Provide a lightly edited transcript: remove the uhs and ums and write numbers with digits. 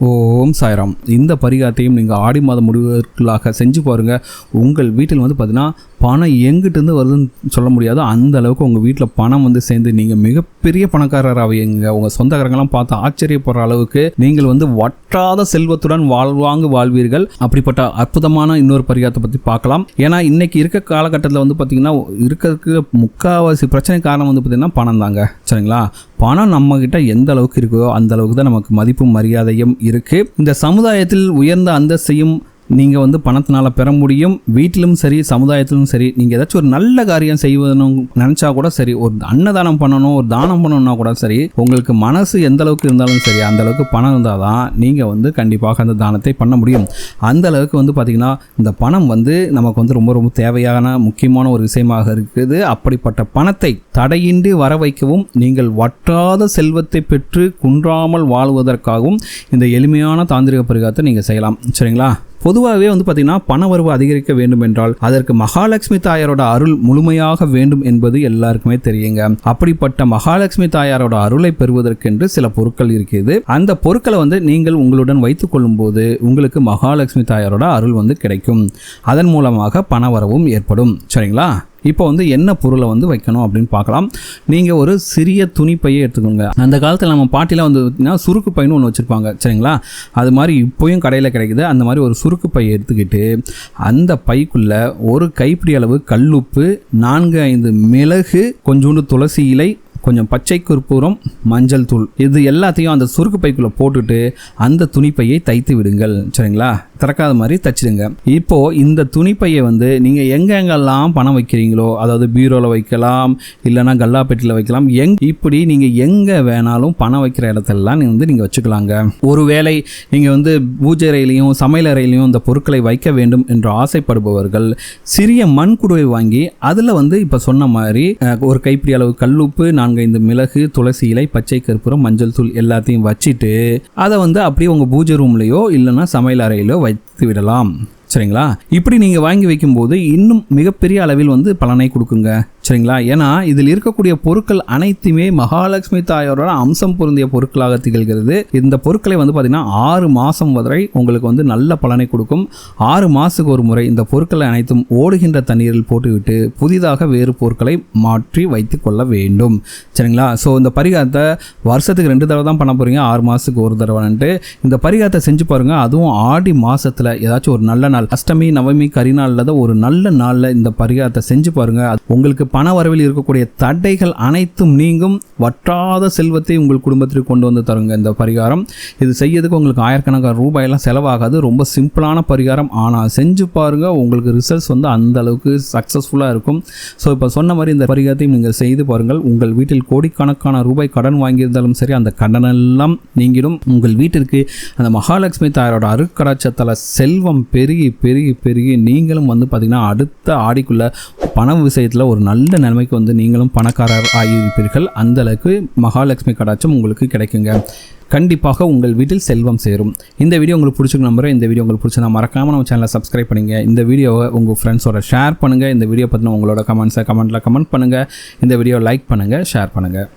ஓம் சாய்ராம். இந்த பரிகாரத்தையும் நீங்கள் ஆடி மாதம் முடிவுகளாக செஞ்சு பாருங்கள். உங்கள் வீட்டில் பார்த்தீங்கன்னா பணம் எங்கிட்டேருந்து வருதுன்னு சொல்ல முடியாது, அந்த அளவுக்கு உங்கள் வீட்டில் பணம் சேர்ந்து நீங்கள் மிகப்பெரிய பணக்காரராக உங்கள் சொந்தக்காரங்களாம் பார்த்து ஆச்சரியப்படுற அளவுக்கு நீங்கள் வற்றாத செல்வத்துடன் வாழ்வீர்கள். அப்படிப்பட்ட அற்புதமான இன்னொரு பரிகாரத்தை பற்றி பார்க்கலாம். ஏன்னா இன்னைக்கு இருக்க காலகட்டத்தில் பார்த்தீங்கன்னா இருக்கிறதுக்கு முக்கால்வாசி பிரச்சனை காரணம் பார்த்தீங்கன்னா பணம் தாங்க. சரிங்களா? பணம் நம்ம கிட்ட எந்த அளவுக்கு இருக்குதோ அந்த அளவுக்கு தான் நமக்கு மதிப்பும் மரியாதையும் இருக்கு. இந்த சமுதாயத்தில் உயர்ந்த அந்தஸ்தையும் நீங்கள் பணத்தினால் பெற முடியும். வீட்டிலும் சரி, சமுதாயத்திலும் சரி, நீங்கள் ஏதாச்சும் ஒரு நல்ல காரியம் செய்வதுன்னு நினச்சா கூட சரி, ஒரு அன்னதானம் பண்ணணும், ஒரு தானம் பண்ணணும்னா கூட சரி, உங்களுக்கு மனசு எந்த அளவுக்கு இருந்தாலும் சரி, அந்த அளவுக்கு பணம் இருந்தால் தான் நீங்கள் கண்டிப்பாக அந்த தானத்தை பண்ண முடியும். அந்த அளவுக்கு பார்த்திங்கன்னா இந்த பணம் நமக்கு ரொம்ப ரொம்ப தேவையான முக்கியமான ஒரு விஷயமாக இருக்குது. அப்படிப்பட்ட பணத்தை தடையின்றி வர வைக்கவும், நீங்கள் வற்றாத செல்வத்தை பெற்று குன்றாமல் வாழ்வதற்காகவும் இந்த எளிமையான தாந்திரிக பரிகாரத்தை நீங்கள் செய்யலாம். சரிங்களா? பொதுவாகவே பார்த்தீங்கன்னா பண வரவு அதிகரிக்க வேண்டும் என்றால் அதற்கு மகாலட்சுமி தாயாரோட அருள் முழுமையாக வேண்டும் என்பது எல்லாருக்குமே தெரியுங்க. அப்படிப்பட்ட மகாலட்சுமி தாயாரோட அருளை பெறுவதற்கென்று சில பொருட்கள் இருக்கிறது. அந்த பொருட்களை நீங்கள் உங்களுடன் வைத்துக் கொள்ளும் போது உங்களுக்கு மகாலட்சுமி தாயாரோட அருள் கிடைக்கும். அதன் மூலமாக பண வரவும் ஏற்படும். சரிங்களா? இப்போ என்ன பொருளை வைக்கணும் அப்படின்னு பார்க்கலாம். நீங்கள் ஒரு சிறிய துணிப்பையை எடுத்துக்கோங்க. அந்த காலத்தில் நம்ம பாட்டிலாம் பார்த்தீங்கன்னா சுருக்கு பைன்னு ஒன்று வச்சுருப்பாங்க. சரிங்களா? அது மாதிரி இப்போயும் கடையில் கிடைக்குது. அந்த மாதிரி ஒரு சுருக்கு பையை எடுத்துக்கிட்டு அந்த பைக்குள்ளே ஒரு கைப்பிடி அளவு கல்லுப்பு, 4-5 மிளகு, கொஞ்சோண்டு துளசி இலை, கொஞ்சம் பச்சை கற்பூரம், மஞ்சள் தூள், இது எல்லாத்தையும் அந்த சுருக்கு பைக்குள்ளே போட்டுட்டு அந்த துணிப்பையை தைத்து விடுங்கள். சரிங்களா? திறக்காத மாதிரி தைச்சிடுங்க. இப்போது இந்த துணிப்பையை நீங்கள் எங்கெங்கெல்லாம் பணம் வைக்கிறீங்களோ, அதாவது பீரோவில் வைக்கலாம், இல்லைனா கல்லாப்பெட்டியில் வைக்கலாம், இப்படி நீங்கள் எங்கே வேணாலும் பணம் வைக்கிற இடத்தெல்லாம் நீங்கள் வச்சுக்கலாங்க. ஒருவேளை நீங்கள் பூஜை அறையிலையும் சமையல் அறையிலையும் இந்த பொருட்களை வைக்க வேண்டும் என்று ஆசைப்படுபவர்கள் சிறிய மண் குடுவை வாங்கி அதில் இப்போ சொன்ன மாதிரி ஒரு கைப்பிடி அளவு கல்லுப்பு, 4-5 மிளகு, துளசி இலை, பச்சை கற்பூரம், மஞ்சள் தூள் எல்லாத்தையும் வச்சுட்டு அதை அப்படியே உங்கள் பூஜை ரூம்லையோ இல்லைன்னா சமையல் அறையிலோ வைத்து விடலாம். சரிங்களா? இப்படி நீங்கள் வாங்கி வைக்கும்போது இன்னும் மிகப்பெரிய அளவில் பலனை கொடுக்குங்க. சரிங்களா? ஏன்னா இதில் இருக்கக்கூடிய பொருட்கள் அனைத்துமே மகாலட்சுமி தாயாரோட அம்சம் பொருந்திய பொருட்களாக திகழ்கிறது. இந்த பொருட்களை பார்த்தீங்கன்னா 6 மாதம் வரை உங்களுக்கு நல்ல பலனை கொடுக்கும். 6 மாதத்துக்கு ஒரு முறை இந்த பொருட்களை அனைத்தும் ஓடுகின்ற தண்ணீரில் போட்டுவிட்டு புதிதாக வேறு பொருட்களை மாற்றி வைத்து கொள்ள வேண்டும். சரிங்களா? ஸோ இந்த பரிகாரத்தை வருஷத்துக்கு 2 தடவை தான் பண்ண போகிறீங்க, 6 மாதத்துக்கு ஒரு தடவைன்ட்டு இந்த பரிகாரத்தை செஞ்சு பாருங்கள். அதுவும் ஆடி மாதத்தில் ஏதாச்சும் ஒரு நல்ல நாள், அஷ்டமி, நவமி, கரிநாளில் ஒரு நல்ல நாளில் இந்த பரிகாரத்தை செஞ்சு பாருங்கள். உங்களுக்கு பண வரவில் இருக்கக்கூடிய தடைகள் அனைத்தும் நீங்கும். வற்றாத செல்வத்தை உங்கள் குடும்பத்திற்கு கொண்டு வந்து தருங்க இந்த பரிகாரம். இது செய்யறதுக்கு உங்களுக்கு ஆயிரக்கணக்கான ரூபாயெல்லாம் செலவாகாது. ரொம்ப சிம்பிளான பரிகாரம். ஆனால் செஞ்சு பாருங்கள், உங்களுக்கு ரிசல்ட்ஸ் அந்த அளவுக்கு சக்ஸஸ்ஃபுல்லாக இருக்கும். ஸோ இப்போ சொன்ன மாதிரி இந்த பரிகாரத்தையும் நீங்கள் செய்து பாருங்கள். உங்கள் வீட்டில் கோடிக்கணக்கான ரூபாய் கடன் வாங்கியிருந்தாலும் சரி, அந்த கடனெல்லாம் நீங்கிடும். உங்கள் வீட்டிற்கு அந்த மகாலட்சுமி தாயாரோட அருட்கடாட்சத்தால் செல்வம் பெருகி பெருகி பெருகி நீங்களும் பார்த்தீங்கன்னா அடுத்த ஆடிக்குள்ள பண விஷயத்தில் ஒரு நல்ல நிலைமைக்கு நீங்களும் பணக்காரர் ஆகியிருப்பீர்கள். அந்த அளவுக்கு மகாலட்சுமி கடாட்சம் உங்களுக்கு கிடைக்குங்க. கண்டிப்பாக உங்கள் வீட்டில் செல்வம் சேரும். இந்த வீடியோ உங்களுக்கு பிடிச்சிருக்கு நம்புறேன். இந்த வீடியோ உங்களுக்கு பிடிச்சா மறக்காமல் நம்ம சேனலை சப்ஸ்கிரைப் பண்ணுங்கள். இந்த வீடியோவை உங்கள் ஃப்ரெண்ட்ஸோட ஷேர் பண்ணுங்கள். இந்த வீடியோ பற்றின உங்களோட கமெண்ட்ஸை கமெண்ட்டில் கமெண்ட் பண்ணுங்கள். இந்த வீடியோ லைக் பண்ணுங்கள், ஷேர் பண்ணுங்கள்.